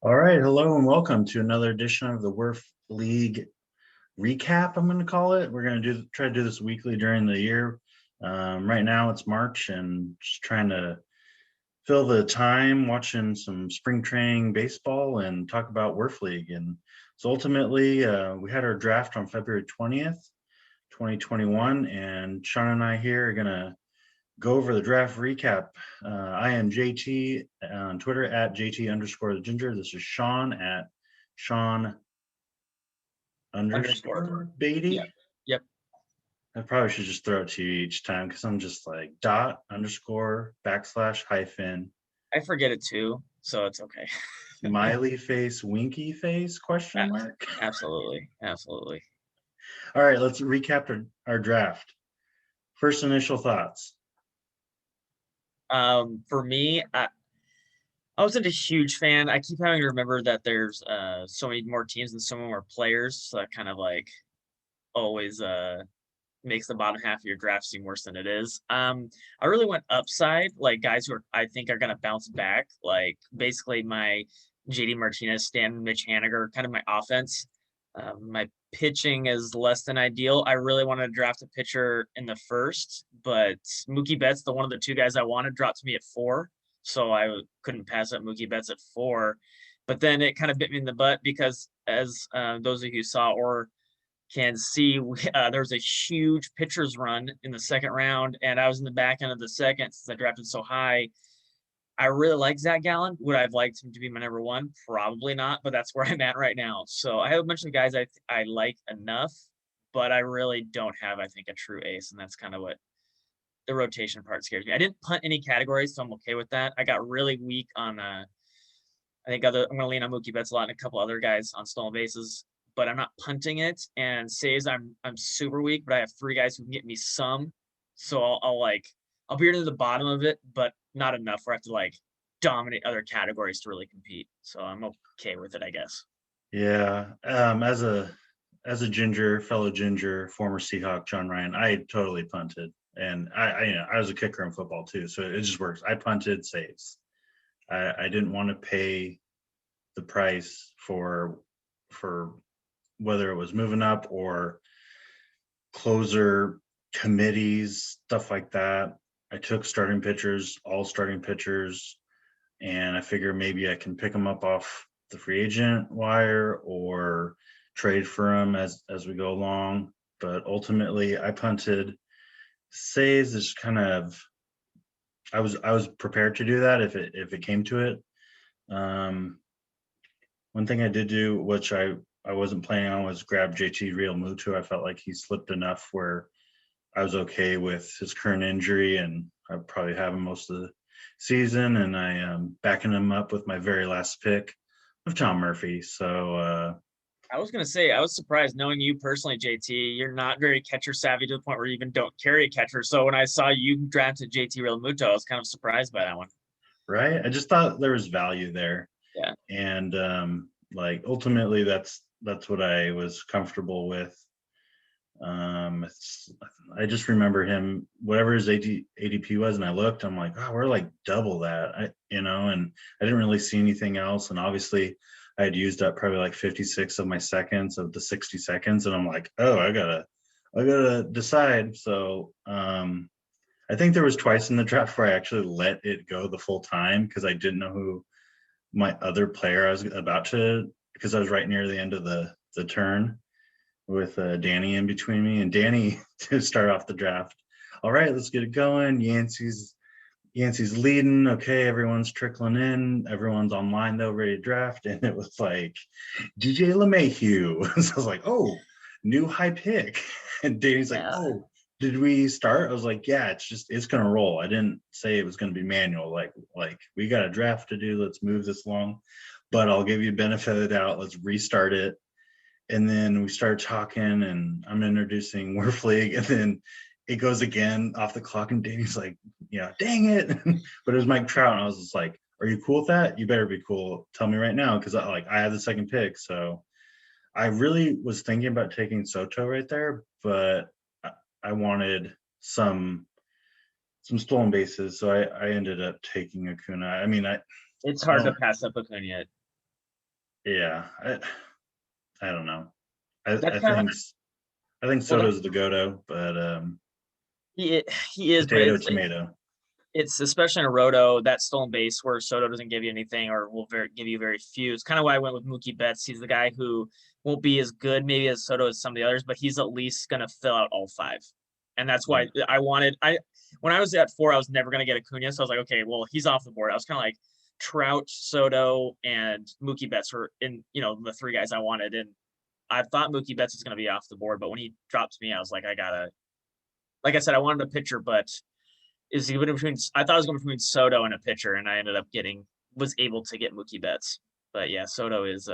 All right, hello and welcome to another edition of the WERF League recap. I'm going to call it. We're going to try to do this weekly during the year. Right now it's March and just trying to fill the time watching some spring training baseball and talk about WERF League. And so ultimately, we had our draft on February 20th, 2021, and Sean and I here are going to go over the draft recap. I am JT on Twitter at JT underscore the ginger. This is Sean at Sean underscore Beatty. Yep. I probably should just throw it to you each time because I'm just like dot underscore backslash hyphen I forget it too, so it's okay. smiley face winky face question mark. Absolutely. All right, let's recap our draft. First initial thoughts. For me, I wasn't a huge fan. I keep having to remember that there's so many more teams and so many more players, so that kind of like always makes the bottom half of your draft seem worse than it is. I really went upside, like guys who I think are gonna bounce back, like basically my JD Martinez, Stan, Mitch Haniger, kind of my offense. My pitching is less than ideal. I really wanted to draft a pitcher in the first, but Mookie Betts, the one of the two guys I wanted, dropped to me at 4, so I couldn't pass up Mookie Betts at 4. But then it kind of bit me in the butt because, as those of you who saw or can see, there was a huge pitchers run in the second round, and I was in the back end of the second since I drafted so high. I really like Zach Gallen. Would I have liked him to be my number one? Probably not, but that's where I'm at right now. So I have a bunch of guys I like enough, but I really don't have, I think, a true ace, and that's kind of what the rotation part scares me. I didn't punt any categories, so I'm okay with that. I got really weak on I think I'm going to lean on Mookie Betts a lot and a couple other guys on stolen bases, but I'm not punting it. And saves, I'm super weak, but I have 3 guys who can get me some. So I'll be near the bottom of it, but not enough where I have to like dominate other categories to really compete. So I'm okay with it, I guess. Yeah, as a ginger, fellow ginger, former Seahawk, John Ryan, I totally punted, and I was a kicker in football too, so it just works. I punted saves. I didn't want to pay the price for whether it was moving up or closer committees, stuff like that. I took starting pitchers, all starting pitchers, and I figure maybe I can pick them up off the free agent wire or trade for them as we go along. But ultimately, I punted. Says is kind of I was prepared to do that if it came to it. Um, One thing I did do, which I wasn't planning on, was grab JT Real Muto. I felt like he slipped enough where I was okay with his current injury, and I probably have him most of the season. And I am backing him up with my very last pick of Tom Murphy. So I was gonna say I was surprised knowing you personally, JT. You're not very catcher savvy to the point where you even don't carry a catcher. So when I saw you drafted JT Realmuto, I was kind of surprised by that one. right, I just thought there was value there, Yeah. and like ultimately that's what I was comfortable with. It's, I just remember him, whatever his ADP was, and I looked, I'm like, oh, we're like double that, and I didn't really see anything else. And obviously, I had used up probably like 56 of my seconds of the 60 seconds, and I'm like, oh, I gotta decide. So, I think there was twice in the draft where I actually let it go the full time because I didn't know who my other player I was about to, because I was right near the end of the turn with Danny in between me and Danny to start off the draft. All right, let's get it going. Yancey's leading. Okay, everyone's trickling in. Everyone's online though, ready to draft. And it was like DJ LeMahieu. So I was like, oh, new high pick. And Danny's like, Yeah. oh, did we start? I was like, yeah, it's gonna roll. I didn't say it was gonna be manual. Like we got a draft to do. Let's move this along. But I'll give you benefit of the doubt. Let's restart it. And then we started talking, and I'm introducing WERF League, and then it goes again off the clock, and Danny's like, yeah, dang it. But it was Mike Trout, and I was just like, are you cool with that? You better be cool. Tell me right now, because I have the second pick. So I really was thinking about taking Soto right there, but I wanted some stolen bases, so I ended up taking Acuna. I mean, It's I hard to don't pass up Acuna. Yeah, I don't know. I, That's I kind of think I think well, Soto's the Goto, but he he is, but potato tomato. it's especially in a roto, that stolen base where Soto doesn't give you anything or will give you very few. It's kind of why I went with Mookie Betts. He's the guy who won't be as good maybe as Soto as some of the others, but he's at least going to fill out all five. And that's Yeah, why when I was at 4, I was never going to get Acuna. So I was like, okay, well, he's off the board. I was kind of like Trout, Soto, and Mookie Betts were in, the 3 guys I wanted. And I thought Mookie Betts was going to be off the board, but when he dropped me, I was like, like I said, I wanted a pitcher, but is he going between? I thought I was going between Soto and a pitcher, and I ended up was able to get Mookie Betts. But yeah, Soto is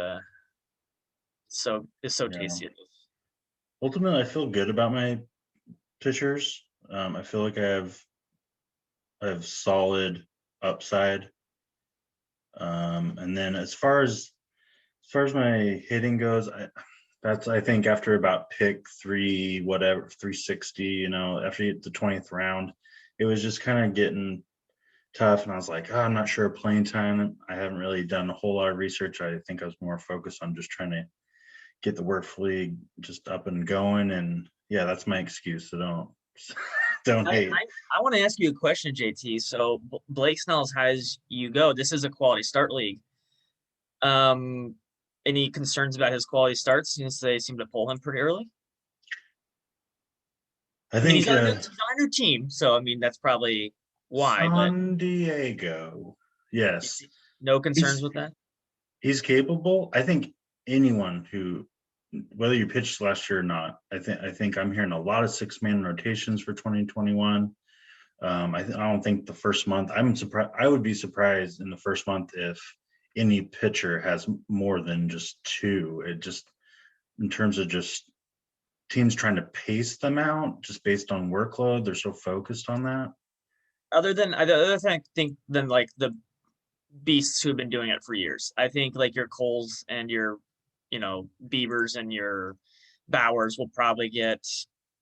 so yeah. tasty. Ultimately, I feel good about my pitchers. I feel like I have solid upside. And then as far as my hitting goes, I think after about pick 360, after the 20th round, it was just kind of getting tough, and I was like, oh, I'm not sure of playing time. I haven't really done a whole lot of research. I think I was more focused on just trying to get the WERF League just up and going, and yeah, that's my excuse. So don't don't I, hate. I, I want to ask you a question, JT. So Blake Snell, as high as you go, this is a quality start league. Um, any concerns about his quality starts since they seem to pull him pretty early? I I mean, think he's on your team, so I mean that's probably why. But San Diego, yes, no concerns he's with that. he's capable. I think anyone who, whether you pitched last year or not, I think I'm hearing a lot of 6-man rotations for 2021. I don't think the first month. I'm surprised. I would be surprised in the first month if any pitcher has more than just 2. It just, in terms of just teams trying to pace them out just based on workload, they're so focused on that. Other than I think than like the beasts who've been doing it for years. I think like your Coles and your, Beavers and your Bowers will probably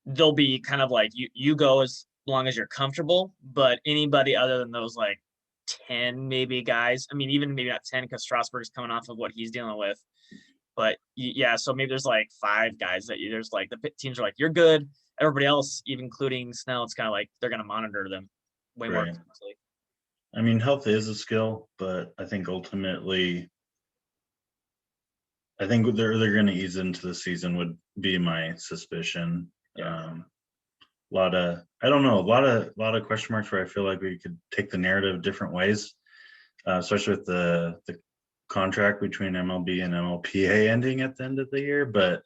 they'll be kind of like you go as long as you're comfortable, but anybody other than those like 10 maybe guys, I mean, even maybe not 10 because Strasburg's coming off of what he's dealing with. But yeah, so maybe there's like 5 guys there's like the teams are like, you're good. Everybody else, even including Snell, it's kind of like they're going to monitor them way more Right. closely. I mean, health is a skill, but I think ultimately, I think they're going to ease into the season would be my suspicion. Yeah. A lot of, I don't know, a lot of question marks where I feel like we could take the narrative different ways, especially with the contract between MLB and MLPA ending at the end of the year. But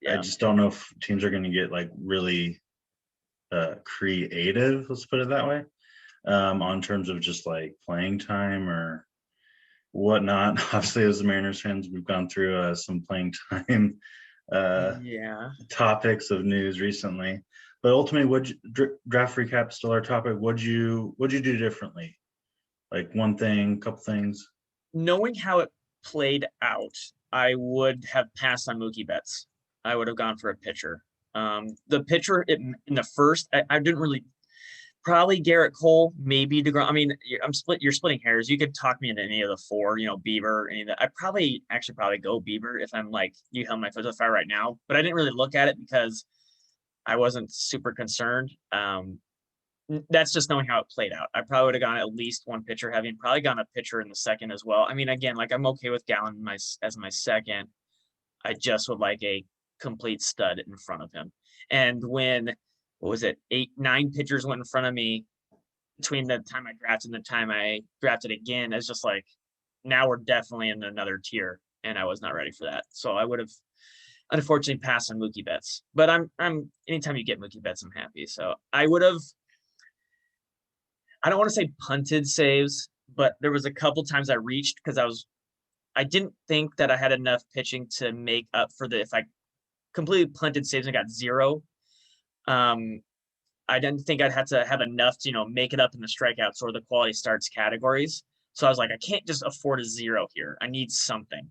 I Yeah. just don't know if teams are going to get like really creative, let's put it that way, on terms of just like playing time or whatnot. Obviously, as the Mariners fans, we've gone through some playing time Yeah. topics of news recently. But ultimately, draft recap still our topic? What'd you do differently? Like one thing, couple things. Knowing how it played out, I would have passed on Mookie Betts. I would have gone for a pitcher. The pitcher in the first, I didn't really probably Garrett Cole, maybe DeGrom. I mean, you're splitting hairs. You could talk me into any of the 4, Bieber, any of that. I probably go Bieber if I'm like you held my foot to the fire right now. But I didn't really look at it because I wasn't super concerned. That's just knowing how it played out. I probably would have gone at least one pitcher heavy and probably gone a pitcher in the second as well. I mean, again, like I'm okay with Gallen as my second. I just would like a complete stud in front of him. And what was it, 9 pitchers went in front of me between the time I drafted and the time I drafted again, it's just like now we're definitely in another tier, and I was not ready for that. So I would have unfortunately passed on Mookie Betts. But I'm anytime you get Mookie Betts, I'm happy. So I don't want to say punted saves, but there was a couple times I reached because I didn't think that I had enough pitching to make up for if I completely punted saves and got 0. Um, I didn't think I'd have to have enough to, make it up in the strikeouts or the quality starts categories. So I was like, I can't just afford a 0 here. I need something.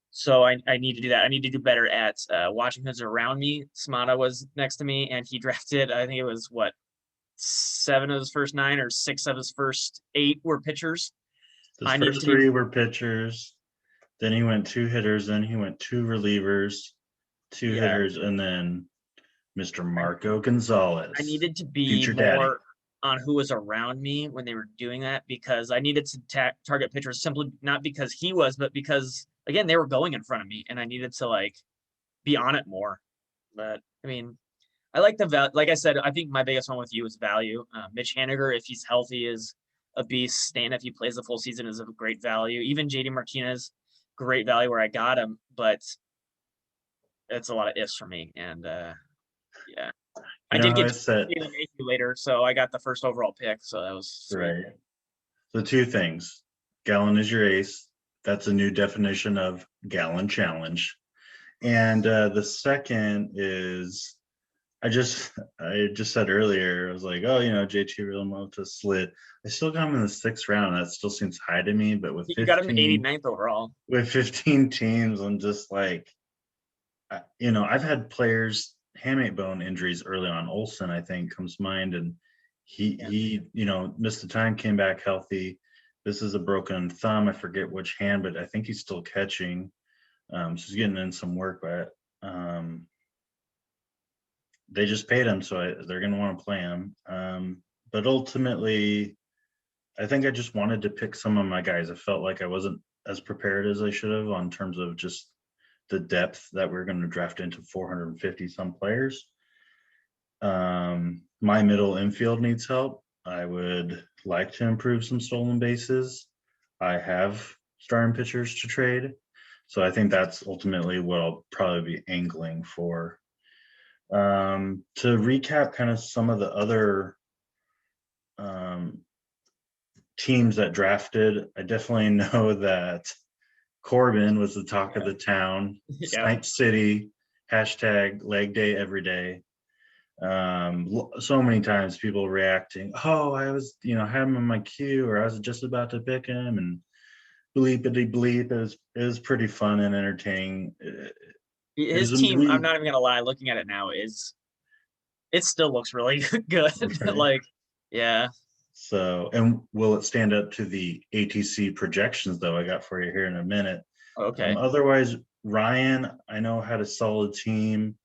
So I need to do that. I need to do better at watching who's around me. Smata was next to me, and he drafted, I think it was 7 of his first 9 or 6 of his first 8 were pitchers. Those I needed first to be 3 were pitchers. Then he went 2 hitters. Then he went 2 relievers, 2 Yeah. hitters, and then Mr. I Marco Gonzalez. I needed to be future daddy. more on who was around me when they were doing that, because I needed to target pitchers simply not because he was, but because, again, they were going in front of me, and I needed to, like, be on it more. But, I mean, I like like I said, I think my biggest one with you is value. Mitch Haniger, if he's healthy, is a beast. Stan, if he plays the full season, is a great value. Even JD Martinez, great value where I got him, but it's a lot of ifs for me. And yeah, I You know did how get I said, Taylor Mayhew later, so I got the first overall pick. So that was sweet. right? So 2 things. Gallon is your ace. That's a new definition of gallon challenge. And the second is I just said earlier, I was like, oh, JT Realmuto slid. I still got him in the 6th round. That still seems high to me, but You got him 89th overall. with 15 teams, I'm just like, I've had players hamate bone injuries early on. Olsen, I think, comes to mind, and he missed the time, came back healthy. This is a broken thumb. I forget which hand, but I think he's still catching. So he's getting in some work, but they just paid him, so they're going to want to play him. But ultimately, I think I just wanted to pick some of my guys. I felt like I wasn't as prepared as I should have on terms of just the depth that we're going to draft into 450 some players. My middle infield needs help. I would like to improve some stolen bases. I have starting pitchers to trade. So I think that's ultimately what I'll probably be angling for. To recap kind of some of the other teams that drafted, I definitely know that Corbin was the talk of the town. Yeah. Snipe City, hashtag leg day every day. So many times people reacting, oh, I was, had him in my queue, or I was just about to pick him, and bleepity bleep. It was pretty fun and entertaining. His team, I'm not even gonna lie, looking at it now, it still looks really good. Right. Like, yeah. So, and will it stand up to the ATC projections, though? I got for you here in a minute. Okay. Otherwise, Ryan, I know, had a solid team.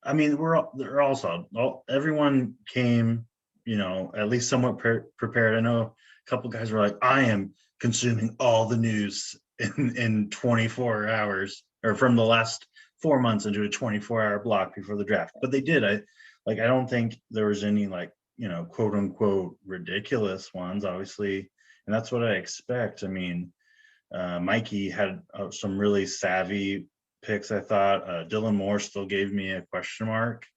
I mean, they're all solid. Everyone came, at least somewhat prepared. I know a couple guys were like, I am consuming all the news in 24 hours, or from the last 4 months into a 24-hour block before the draft. But they did. I don't think there was any quote unquote ridiculous ones, obviously, and that's what I expect. I mean, Mikey had some really savvy picks. I thought Dylan Moore still gave me a question mark,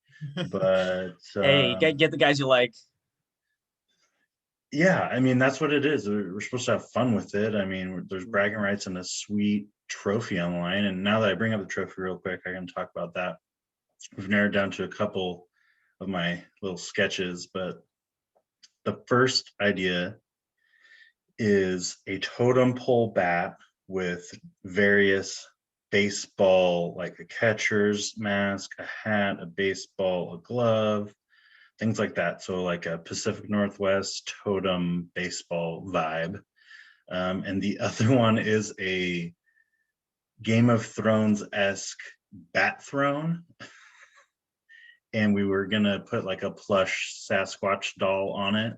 but Hey, get the guys you like. yeah, I mean, that's what it is. We're supposed to have fun with it. I mean, there's bragging rights and a sweet trophy on the line. And now that I bring up the trophy real quick, I can talk about that. We've narrowed down to a couple of my little sketches, but the first idea is a totem pole bat with various baseball, like a catcher's mask, a hat, a baseball, a glove, things like that. So like a Pacific Northwest totem baseball vibe. And the other one is a Game of Thrones-esque bat throne. And we were gonna put like a plush Sasquatch doll on it.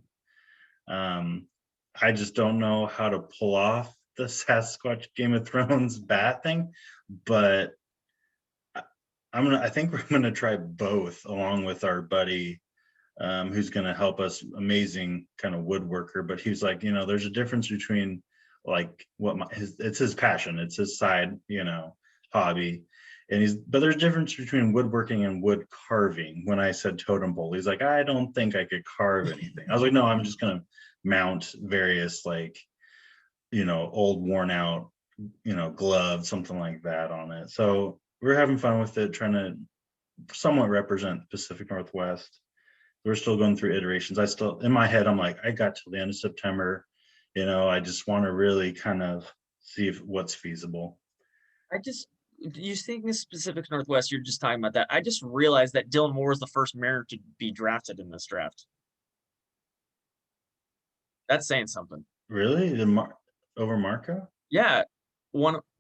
I just don't know how to pull off the Sasquatch Game of Thrones bat thing, but I think we're gonna try both, along with our buddy who's gonna help us, amazing kind of woodworker. But he's like, there's a difference between like it's his passion, it's his side, hobby. And but there's a difference between woodworking and wood carving. When I said totem pole, he's like, I don't think I could carve anything. I was like, no, I'm just gonna mount various old worn out, gloves, something like that on it. So we're having fun with it, trying to somewhat represent the Pacific Northwest. We're still going through iterations. In my head, I'm like, I got till the end of September. I just want to really kind of see what's feasible. You think this Pacific Northwest, you're just talking about that. I just realized that Dylan Moore is the first Mariner to be drafted in this draft. That's saying something. Really? Over Marco? Yeah.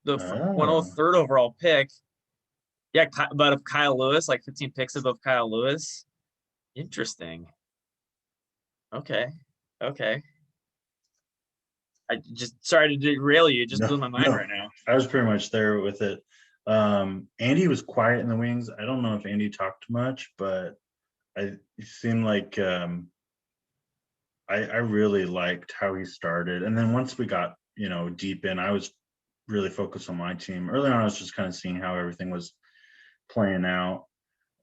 the Oh, 103rd overall pick. Yeah, but of Kyle Lewis, like 15 picks above Kyle Lewis. Interesting. Okay. Okay. I just sorry to derail you. It just blew my mind no, right now. I was pretty much there with it. Andy was quiet in the wings. I don't know if Andy talked much, but it seemed like I really liked how he started. And then once we got, deep in, I was really focused on my team. Early on, I was just kind of seeing how everything was playing out.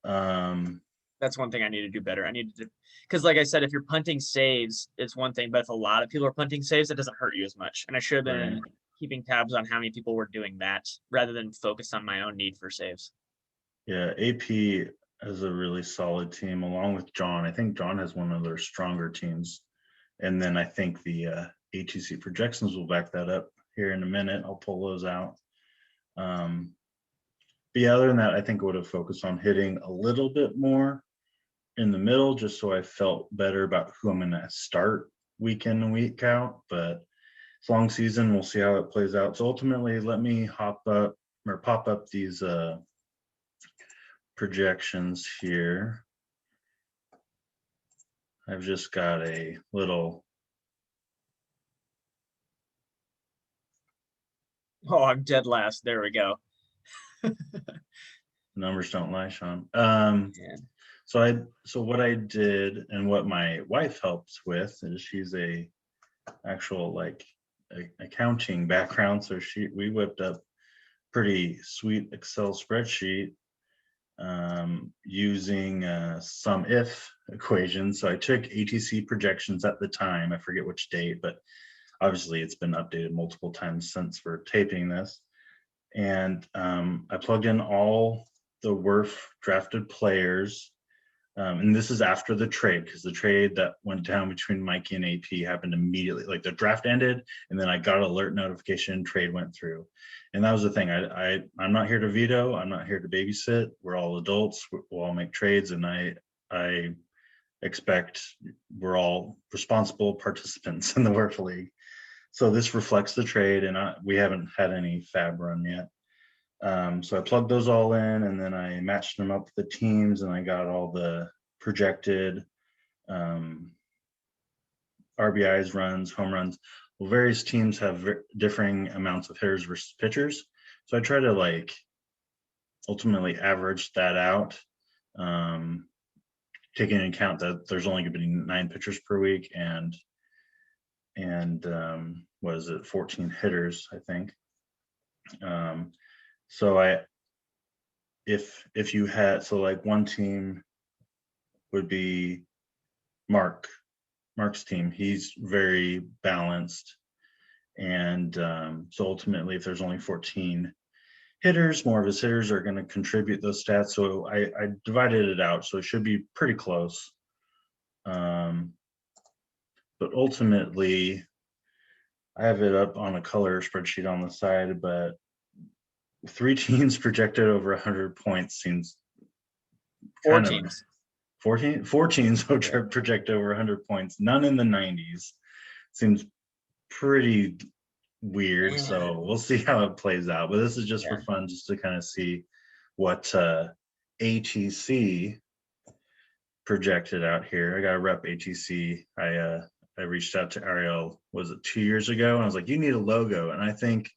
That's one thing I need to do better. I need to, because like I said, if you're punting saves, it's one thing, but if a lot of people are punting saves, it doesn't hurt you as much. And I should have been Right. keeping tabs on how many people were doing that rather than focus on my own need for saves. Yeah, AP is a really solid team along with John. I think John has one of their stronger teams. And then I think the ATC projections will back that up here in a minute. I'll pull those out. But yeah, other than that, I think I would have focused on hitting a little bit more in the middle, just so I felt better about who I'm going to start week in and week out. But it's a long season. We'll see how it plays out. So ultimately, let me pop up these projections here. I've just got a little. Oh, I'm dead last. There we go. Numbers don't lie, Sean. Yeah. So what I did and what my wife helps with is she's a actual accounting background. So we whipped up pretty sweet Excel spreadsheet using some if equations. So I took ATC projections at the time. I forget which date, but obviously it's been updated multiple times since we're taping this. And I plugged in all the WERF drafted players. And this is after the trade, because the trade that went down between Mikey and AP happened immediately. Like the draft ended, and then I got an alert notification, trade went through. And that was the thing. I'm not here to veto. I'm not here to babysit. We're all adults. We'll all make trades, and I expect we're all responsible participants in the WERF League. So this reflects the trade, and we haven't had any fab run yet. So I plugged those all in, and then I matched them up with the teams, and I got all the projected RBIs, runs, home runs. Well, various teams have differing amounts of hitters versus pitchers. So I try to ultimately average that out, taking into account that there's only going to be 9 pitchers per week and what is it, 14 hitters, I think. So if you had, so like one team would be Mark's team. He's very balanced. And so ultimately, if there's only 14 hitters, more of his hitters are going to contribute those stats. So I divided it out. So it should be pretty close. But ultimately, I have it up on a color spreadsheet on the side, but 3 teams projected over 100 points seems 4 kind of teams. 4 teams project over 100 points, none in the 90s. Seems pretty weird. So we'll see how it plays out. But this is just for fun, just to kind of see what ATC projected out here. I got to rep ATC. I reached out to Ariel, was it 2 years ago? And I was like, you need a logo. And I think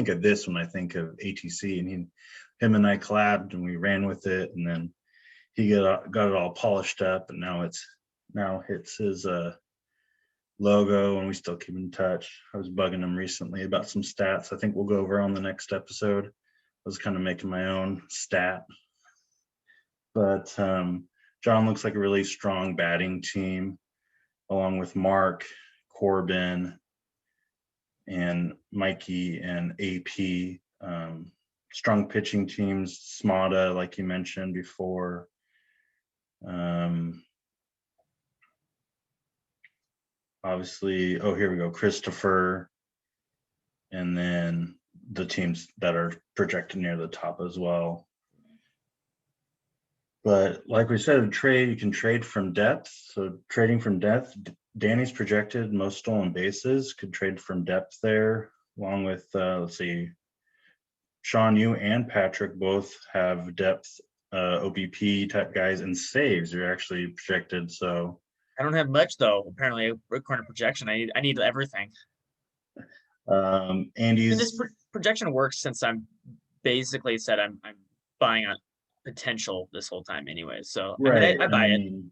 of this when I think of ATC. And him and I collabed and we ran with it. And then he got it all polished up. And now it's his logo, and we still keep in touch. I was bugging him recently about some stats. I think we'll go over on the next episode. I was kind of making my own stat. But John looks like a really strong batting team, along with Mark, Corbin, and Mikey and AP. Strong pitching teams, Smada, like you mentioned before. Obviously, here we go, Christopher, and then the teams that are projected near the top as well. But like we said, you can trade from depth. So trading from depth, Danny's projected most stolen bases, could trade from depth there, along with, let's see, Sean, you and Patrick both have depth OBP type guys and saves. You're actually projected. So I don't have much though. Apparently, according to projection, I need everything. And Andy's this projection works since I'm basically said I'm buying on potential this whole time anyway. So right. I buy it.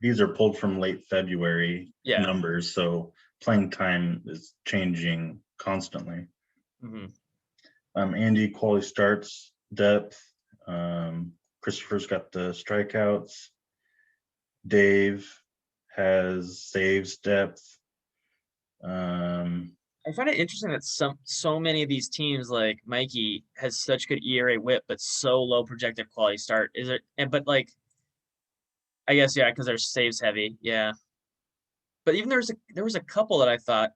These are pulled from late February numbers, so playing time is changing constantly. Andy, quality starts, depth. Christopher's got the strikeouts. Dave has saves, depth. I find it interesting that so many of these teams, like Mikey, has such good ERA WHIP, but so low projected quality start. Is it? But like, I guess because they're saves heavy. Yeah. But even there was a couple that I thought,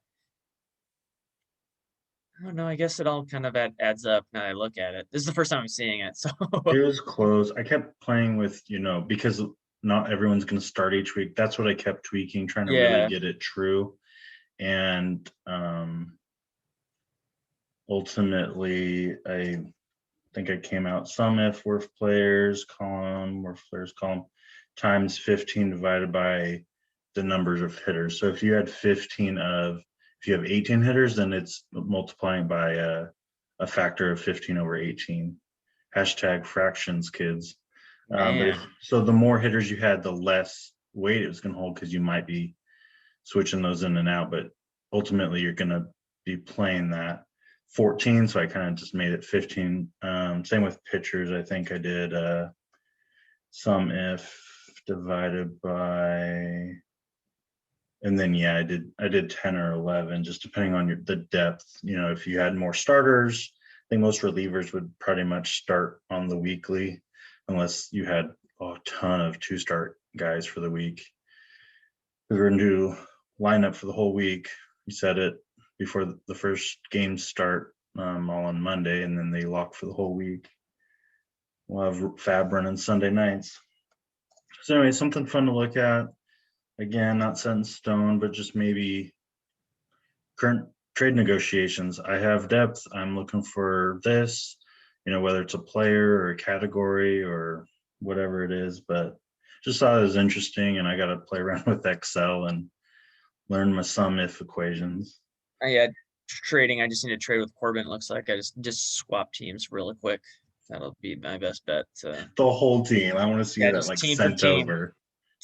I don't know. I guess it all kind of adds up now that I look at it. This is the first time I'm seeing it. So it was close. I kept playing with, because not everyone's going to start each week. That's what I kept tweaking, trying to really get it true. And ultimately, I think I came out some WERF players column times 15 divided by the numbers of hitters. So if you had if you have 18 hitters, then it's multiplying by a factor of 15 over 18. Hashtag fractions, kids. So the more hitters you had, the less weight it was going to hold, because you might be switching those in and out. But ultimately, you're going to be playing that 14. So I kind of just made it 15. Same with pitchers. I think I did sum if divided by, and then I did 10 or 11, just depending on the depth. If you had more starters, I think most relievers would pretty much start on the weekly, unless you had a ton of 2-start guys for the week. We're going to do lineup for the whole week. We set it before the first games start, all on Monday, and then they lock for the whole week. We'll have Fab running Sunday nights. So anyway, something fun to look at. Again, not set in stone, but just maybe current trade negotiations. I have depth. I'm looking for this, whether it's a player or a category or whatever it is, but just thought it was interesting, and I got to play around with Excel and learn my sum if equations. Trading. I just need to trade with Corbin. It looks like I just swap teams really quick. That'll be my best bet. The whole team. I want to see that like sent over.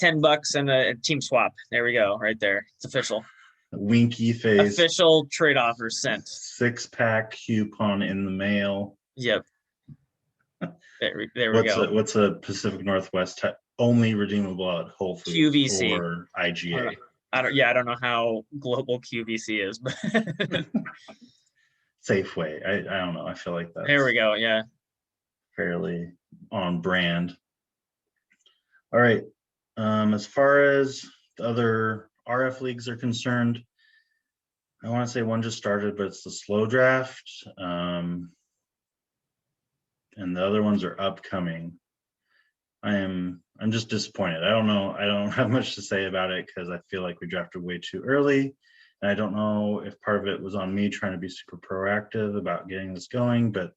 $10 and a team swap. There we go. Right there. It's official. Winky face. Official trade offer sent. 6-pack coupon in the mail. Yep. There we go. What's a Pacific Northwest only redeemable at Whole Foods QVC or IGA? I don't know how global QVC is, but Safeway. I don't know. I feel like that's there we go. Yeah. Fairly on brand. All right. As far as the other RF leagues are concerned, I want to say one just started, but it's the slow draft. And the other ones are upcoming. I'm just disappointed. I don't know. I don't have much to say about it, because I feel like we drafted way too early. And I don't know if part of it was on me trying to be super proactive about getting this going, but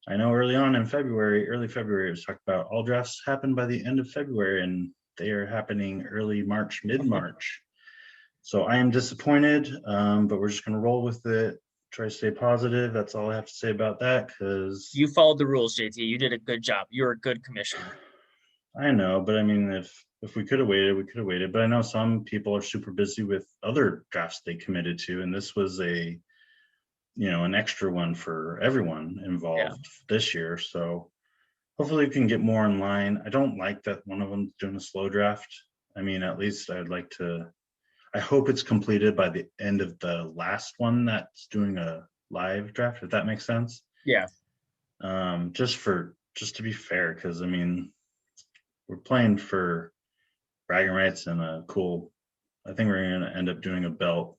I know early February, it was talked about all drafts happen by the end of February, and they are happening early March, mid-March. So I am disappointed, but we're just going to roll with it. Try to stay positive. That's all I have to say about that, because you followed the rules, JT. You did a good job. You're a good commissioner. I know, but I mean, if we could have waited, we could have waited. But I know some people are super busy with other drafts they committed to, and this was an extra one for everyone involved this year. So hopefully we can get more in line. I don't like that one of them's doing a slow draft. I mean, at least I hope it's completed by the end of the last one that's doing a live draft, if that makes sense. Yeah. Just to be fair, because I mean, we're playing for bragging rights and I think we're going to end up doing a belt.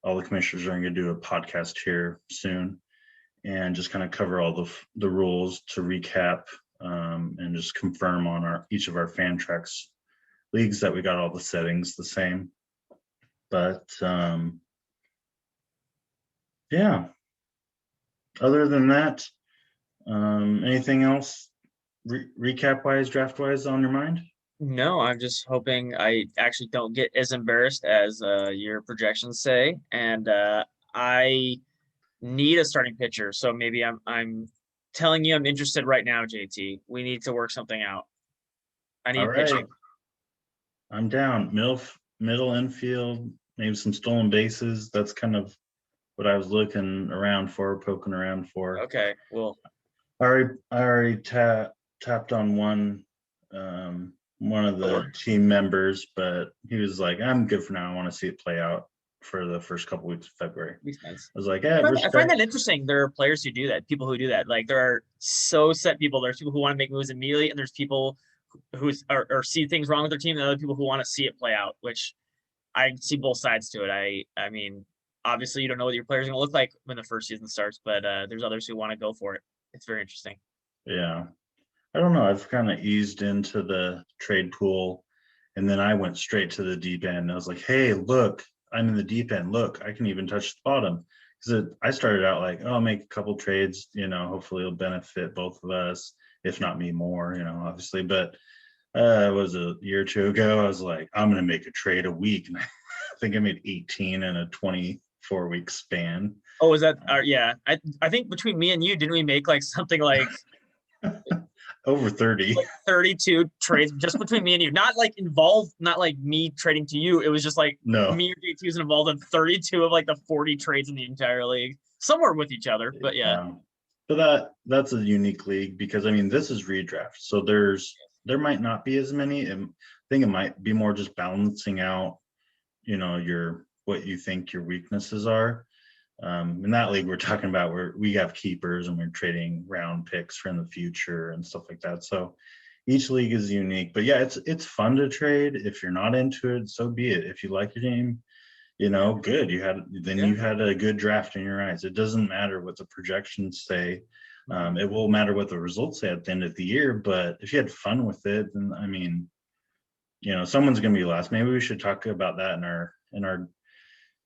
All the commissioners are going to do a podcast here soon and just kind of cover all the rules to recap, and just confirm on each of our fan tracks leagues that we got all the settings the same. But yeah, other than that, Anything else recap wise, draft wise on your mind? No, I'm just hoping I actually don't get as embarrassed as your projections say, and I need a starting pitcher. So maybe I'm telling you I'm interested right now, JT. We need to work something out. I All need right, pitching. I'm down. Middle infield, maybe some stolen bases. That's kind of what I was looking around for, poking around for. Okay, well, I already tapped on one of that the works. team members, but he was like, "I'm good for now. I want to see it play out for the first couple weeks of February." I Makes sense. was like, "Yeah, I find that respect." interesting. There are players who do that, people who do that. Like there are so set people. There's people who want to make moves immediately, and there's people who or see things wrong with their team, and other people who want to see it play out. Which I see both sides to it. I mean, obviously you don't know what your players are going to look like when the first season starts, but there's others who want to go for it. It's very interesting. Yeah, I don't know. I've kind of eased into the trade pool, and then I went straight to the deep end. I was like, "Hey, look, I'm in the deep end. Look, I can even touch the bottom." Because I started out like, "Oh, I'll make a couple trades. Hopefully it'll benefit both of us, if not me more. Obviously." But it was a year or two ago. I was like, "I'm gonna make a trade a week," and I think I made 18 in a 24-week span. Oh, is that? Yeah, I think between me and you, didn't we make like something Over 30. like 32 trades just between me and you? Not like involved, not like me trading to you. It was just like No. me and JT was involved in 32 of like the 40 trades in the entire league. Somewhere with each other, but yeah. But that's a unique league because I mean this is redraft, so there might not be as many. I think it might be more just balancing out, your what you think your weaknesses are. In that league we're talking about where we have keepers and we're trading round picks for in the future and stuff like that. So each league is unique. But yeah, it's fun to trade. If you're not into it, so be it. If you like your game, good. You had a good draft in your eyes. It doesn't matter what the projections say. It will matter what the results say at the end of the year. But if you had fun with it, then I mean, someone's gonna be last. Maybe we should talk about that in our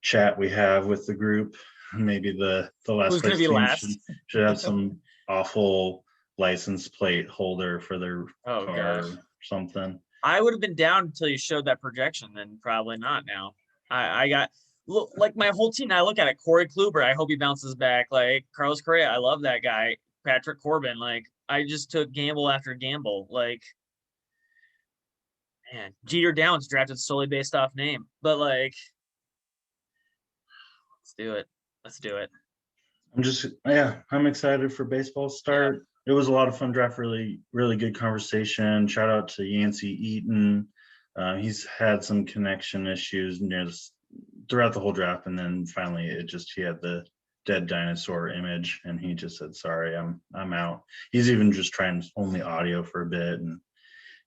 chat we have with the group. Maybe the last Who's gonna place be team last? should have some awful license plate holder for their Oh car gosh. or something. I would have been down until you showed that projection, then probably not now. I got look like my whole team. I look at it. Corey Kluber, I hope he bounces back. Like Carlos Correa, I love that guy. Patrick Corbin, like I just took gamble after gamble. Like man, Jeter Downs drafted solely based off name, but like let's do it. Let's do it. I'm excited for baseball Yeah. start. It was a lot of fun draft, really, really good conversation. Shout out to Yancey Eaton. He's had some connection issues throughout the whole draft, and then finally he had the dead dinosaur image, and he just said, "Sorry, I'm out." He's even just trying only audio for a bit, and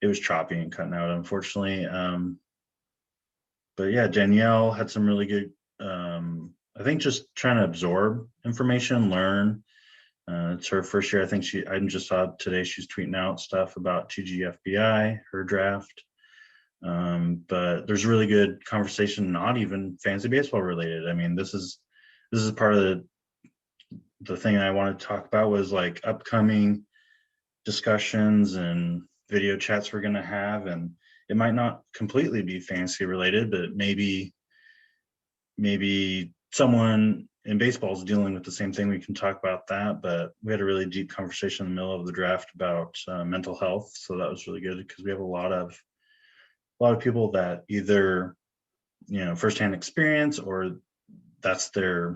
it was choppy and cutting out, unfortunately. But yeah, Danielle had some really good. I think just trying to absorb information, learn. It's her first year. I just saw today she's tweeting out stuff about TGFBI, her draft. But there's really good conversation, not even fantasy baseball related. I mean, this is part of the thing I wanted to talk about was like upcoming discussions and video chats we're going to have, and it might not completely be fantasy related, but maybe someone in baseball is dealing with the same thing. We can talk about that. But we had a really deep conversation in the middle of the draft about mental health, so that was really good because we have a lot of people that either firsthand experience or that's their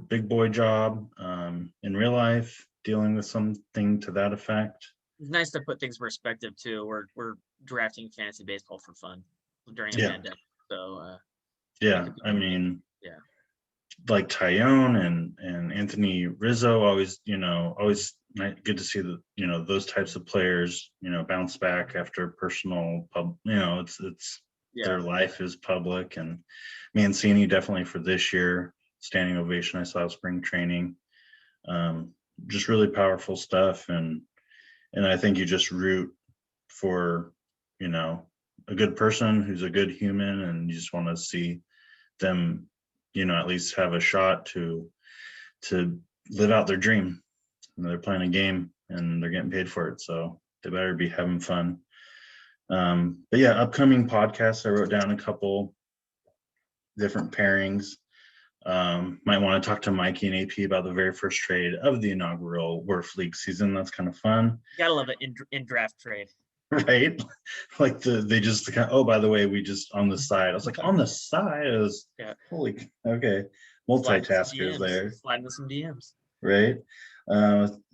big boy job in real life, dealing with something to that effect. It's nice to put things in perspective too. We're drafting fantasy baseball for fun during a Yeah. pandemic. So Yeah, I mean, yeah. like Tyone and Anthony Rizzo, always good to see those types of players bounce back after personal it's their life is public. And Mancini definitely for this year, standing ovation. I saw spring training, just really powerful stuff. And I think you just root for a good person who's a good human, and you just want to see them at least have a shot to live out their dream. they're playing a game and they're getting paid for it, so they better be having fun. But yeah, upcoming podcasts, I wrote down a couple different pairings. Might want to talk to Mikey and AP about the very first trade of the inaugural WERF League season. That's kind of fun. You gotta love it in draft trade. Right? Like they just kind of, oh, by the way, we just on the side. I was like, on the side? I was, Yeah. holy, okay. Multitaskers there. Slide into some DMs. Right?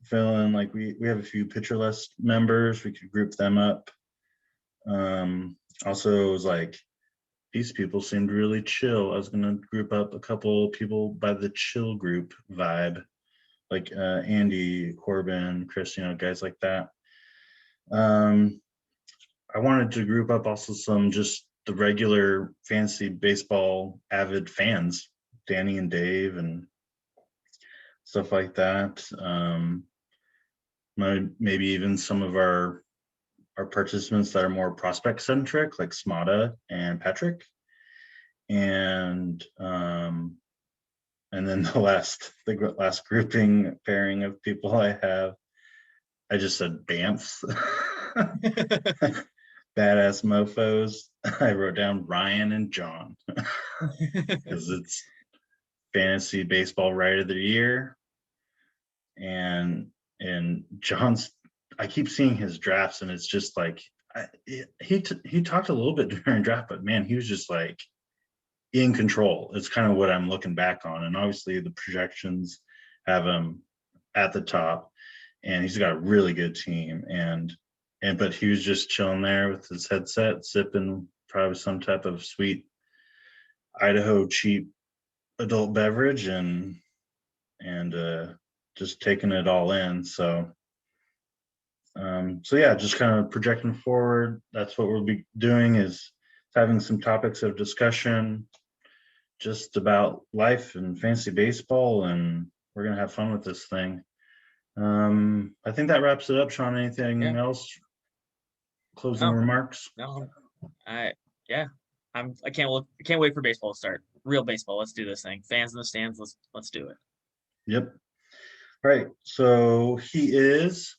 Feeling like we have a few pitcher list members. We could group them up. Also, it was like, these people seemed really chill. I was going to group up a couple people by the chill group vibe, like Andy, Corbin, Chris, guys like that. I wanted to group up also some just the regular fantasy baseball avid fans, Danny and Dave and stuff like that. Maybe even some of our participants that are more prospect centric, like Smada and Patrick. And then the last grouping pairing of people I just said Bamfs. Badass mofos. I wrote down Ryan and John because it's fantasy baseball right of the year. And John's, I keep seeing his drafts and it's just like, he talked a little bit during draft, but man, he was just like in control. It's kind of what I'm looking back on. And obviously the projections have him at the top and he's got a really good team. But he was just chilling there with his headset, sipping probably some type of sweet Idaho cheap adult beverage and just taking it all in. So yeah, just kind of projecting forward. That's what we'll be doing, is having some topics of discussion just about life and fantasy baseball, and we're gonna have fun with this thing. I think that wraps it up. Sean, anything else? Closing remarks? No, I can't wait for baseball to start. Real baseball. Let's do this thing. Fans in the stands. Let's do it. Yep. Right. So he is.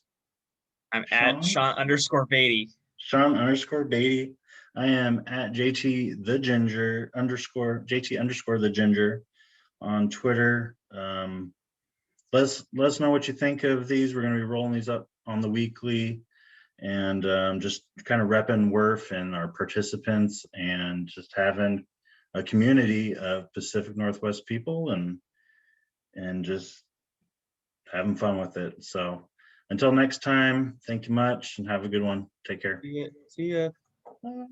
I'm at Sean_Beatty. Sean_Beatty. I am at JT the Ginger _JT the Ginger on Twitter. Let us know what you think of these. We're going to be rolling these up on the weekly, and just kind of repping WERF and our participants, and just having a community of Pacific Northwest people, and just having fun with it. So until next time, thank you much and have a good one. Take care. See ya. Bye.